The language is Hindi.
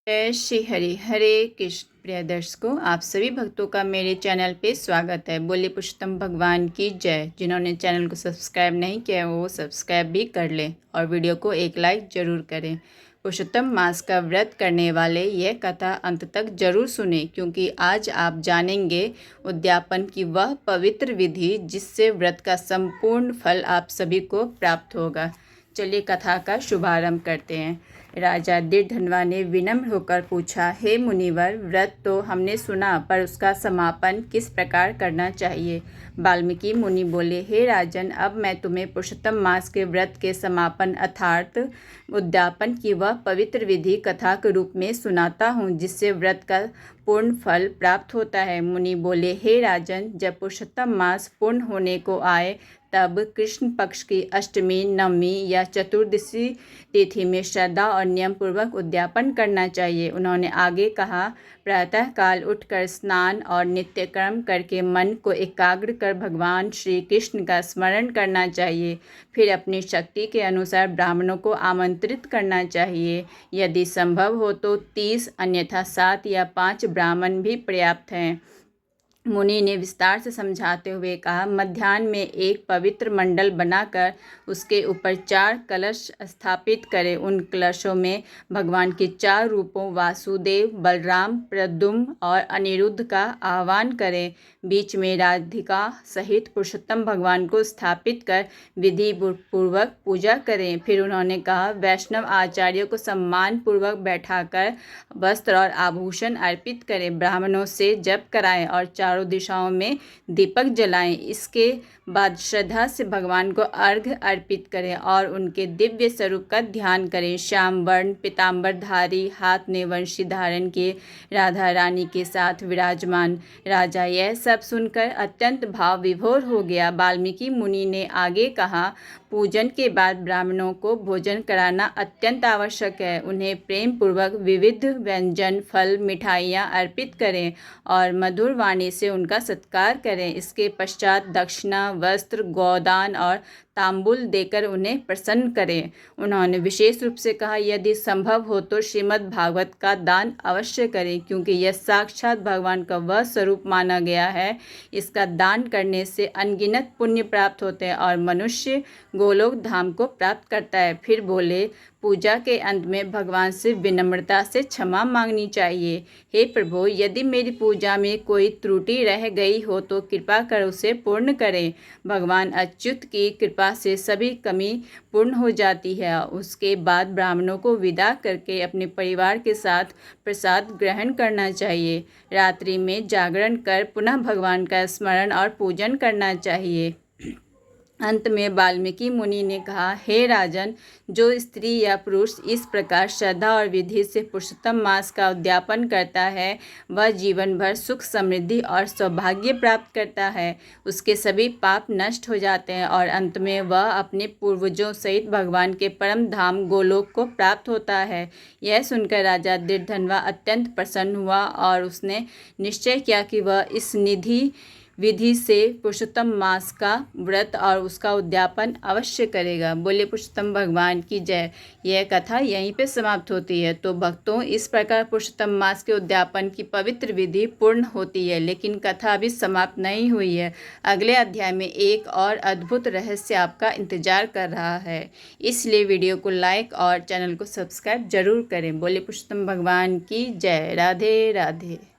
जय श्री हरि हरे कृष्ण। प्रिय दर्शकों, आप सभी भक्तों का मेरे चैनल पे स्वागत है। बोले पुरुषोत्तम भगवान की जय। जिन्होंने चैनल को सब्सक्राइब नहीं किया है वो सब्सक्राइब भी कर लें और वीडियो को एक लाइक जरूर करें। पुरुषोत्तम मास का व्रत करने वाले यह कथा अंत तक जरूर सुने, क्योंकि आज आप जानेंगे उद्यापन की वह पवित्र विधि जिससे व्रत का संपूर्ण फल आप सभी को प्राप्त होगा। चलिए कथा का शुभारंभ करते हैं। राजा दीर्घधनवा ने विनम्र होकर पूछा, हे मुनिवर, व्रत तो हमने सुना, पर उसका समापन किस प्रकार करना चाहिए? वाल्मीकि मुनि बोले, हे राजन, अब मैं तुम्हें पुरुषोत्तम मास के व्रत के समापन अर्थात उद्यापन की वह पवित्र विधि कथा के रूप में सुनाता हूँ, जिससे व्रत का पूर्ण फल प्राप्त होता है। मुनि बोले, हे राजन, जब पुरुषोत्तम मास पूर्ण होने को आए तब कृष्ण पक्ष की अष्टमी, नवमी या चतुर्दशी तिथि में श्रद्धा और नियम पूर्वक उद्यापन करना चाहिए। उन्होंने आगे कहा, प्रातः काल उठकर स्नान और नित्य कर्म करके मन को एकाग्र कर भगवान श्री कृष्ण का स्मरण करना चाहिए। फिर अपनी शक्ति के अनुसार ब्राह्मणों को आमंत्रित करना चाहिए। यदि संभव हो तो 30, अन्यथा 7 या 5 ब्राह्मण भी पर्याप्त हैं। मुनि ने विस्तार से समझाते हुए कहा, मध्याह्न में एक पवित्र मंडल बनाकर उसके ऊपर 4 कलश स्थापित करें। उन कलशों में भगवान के 4 रूपों वासुदेव, बलराम, प्रद्युम्न और अनिरुद्ध का आह्वान करें। बीच में राधिका सहित पुरुषोत्तम भगवान को स्थापित कर विधि पूर्वक पूजा करें। फिर उन्होंने कहा, वैष्णव आचार्यों को सम्मान पूर्वक बैठाकर वस्त्र और आभूषण अर्पित करें। ब्राह्मणों से जप कराएं और चारों दिशाओं में दीपक जलाएं। इसके बाद श्रद्धा से भगवान को अर्घ्य अर्पित करें और उनके दिव्य स्वरूप का ध्यान करें। श्याम वर्ण पीताम्बरधारी, हाथ में वंशी धारण किए राधा रानी के साथ विराजमान। राजा यह सब सुनकर अत्यंत भाव विभोर हो गया। वाल्मीकि मुनि ने आगे कहा, पूजन के बाद ब्राह्मणों को भोजन कराना अत्यंत आवश्यक है। उन्हें प्रेम पूर्वक विविध व्यंजन, फल, मिठाइयाँ अर्पित करें और मधुर वाणी से उनका सत्कार करें। इसके पश्चात दक्षिणा, वस्त्र, गोदान और तांबुल देकर उन्हें प्रसन्न करें। उन्होंने विशेष रूप से कहा, यदि संभव हो तो श्रीमद् भागवत का दान अवश्य करें, क्योंकि यह साक्षात भगवान का वह स्वरूप माना गया है। इसका दान करने से अनगिनत पुण्य प्राप्त होते हैं और मनुष्य गोलोक धाम को प्राप्त करता है। फिर बोले, पूजा के अंत में भगवान से विनम्रता से क्षमा मांगनी चाहिए। हे प्रभु, यदि मेरी पूजा में कोई त्रुटि रह गई हो तो कृपा कर उसे पूर्ण करें। भगवान अच्युत की कृपा से सभी कमी पूर्ण हो जाती है। उसके बाद ब्राह्मणों को विदा करके अपने परिवार के साथ प्रसाद ग्रहण करना चाहिए। रात्रि में जागरण कर पुनः भगवान का स्मरण और पूजन करना चाहिए। अंत में वाल्मीकि मुनि ने कहा, हे राजन, जो स्त्री या पुरुष इस प्रकार श्रद्धा और विधि से पुरुषोत्तम मास का उद्यापन करता है, वह जीवन भर सुख, समृद्धि और सौभाग्य प्राप्त करता है। उसके सभी पाप नष्ट हो जाते हैं और अंत में वह अपने पूर्वजों सहित भगवान के परम धाम गोलोक को प्राप्त होता है। यह सुनकर राजा दीर्घधनवा अत्यंत प्रसन्न हुआ और उसने निश्चय किया कि वह इस विधि से पुरुषोत्तम मास का व्रत और उसका उद्यापन अवश्य करेगा। बोले पुरुषोत्तम भगवान की जय। यह कथा यहीं पे समाप्त होती है। तो भक्तों, इस प्रकार पुरुषोत्तम मास के उद्यापन की पवित्र विधि पूर्ण होती है, लेकिन कथा अभी समाप्त नहीं हुई है। अगले अध्याय में एक और अद्भुत रहस्य आपका इंतजार कर रहा है। इसलिए वीडियो को लाइक और चैनल को सब्सक्राइब जरूर करें। बोले पुरुषोत्तम भगवान की जय। राधे राधे।